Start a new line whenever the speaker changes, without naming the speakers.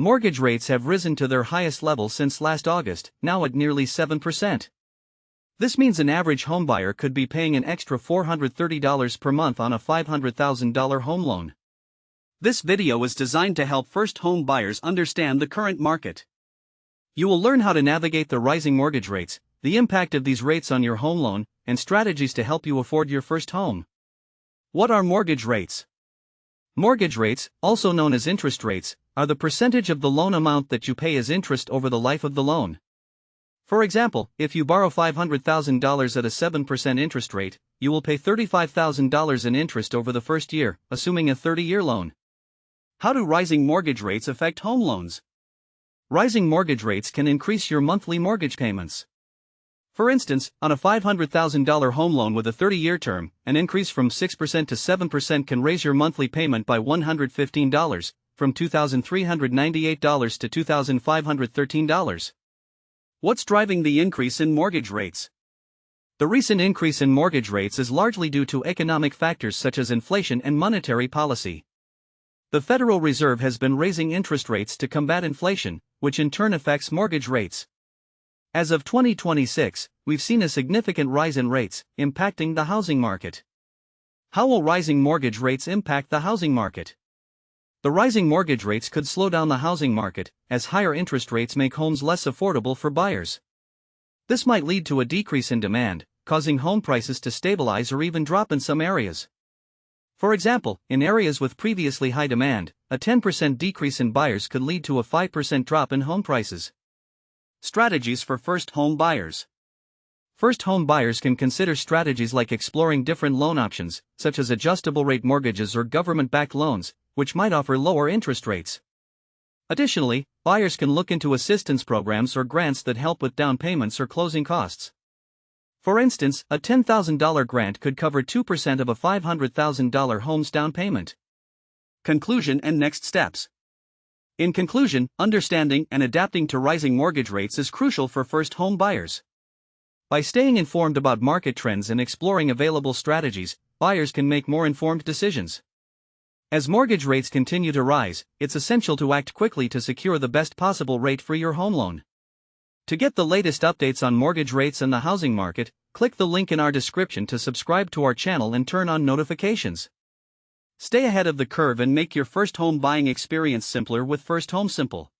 Mortgage rates have risen to their highest level since last August, now at nearly 7%. This means an average homebuyer could be paying an extra $430 per month on a $500,000 home loan. This video is designed to help first home buyers understand the current market. You will learn how to navigate the rising mortgage rates, the impact of these rates on your home loan, and strategies to help you afford your first home. What are mortgage rates? Mortgage rates, also known as interest rates, are the percentage of the loan amount that you pay as interest over the life of the loan. For example, if you borrow $500,000 at a 7% interest rate, you will pay $35,000 in interest over the first year, assuming a 30-year loan. How do rising mortgage rates affect home loans? Rising mortgage rates can increase your monthly mortgage payments. For instance, on a $500,000 home loan with a 30-year term, an increase from 6% to 7% can raise your monthly payment by $115, from $2,398 to $2,513. What's driving the increase in mortgage rates? The recent increase in mortgage rates is largely due to economic factors such as inflation and monetary policy. The Federal Reserve has been raising interest rates to combat inflation, which in turn affects mortgage rates. As of 2026, we've seen a significant rise in rates, impacting the housing market. How will rising mortgage rates impact the housing market? The rising mortgage rates could slow down the housing market, as higher interest rates make homes less affordable for buyers. This might lead to a decrease in demand, causing home prices to stabilize or even drop in some areas. For example, in areas with previously high demand, a 10% decrease in buyers could lead to a 5% drop in home prices. Strategies for first home buyers. First home buyers can consider strategies like exploring different loan options, such as adjustable rate mortgages or government-backed loans, which might offer lower interest rates. Additionally, buyers can look into assistance programs or grants that help with down payments or closing costs. For instance, a $10,000 grant could cover 2% of a $500,000 home's down payment. Conclusion and next steps. In conclusion, understanding and adapting to rising mortgage rates is crucial for first home buyers. By staying informed about market trends and exploring available strategies, buyers can make more informed decisions. As mortgage rates continue to rise, it's essential to act quickly to secure the best possible rate for your home loan. To get the latest updates on mortgage rates and the housing market, click the link in our description to subscribe to our channel and turn on notifications. Stay ahead of the curve and make your first home buying experience simpler with First Home Simple.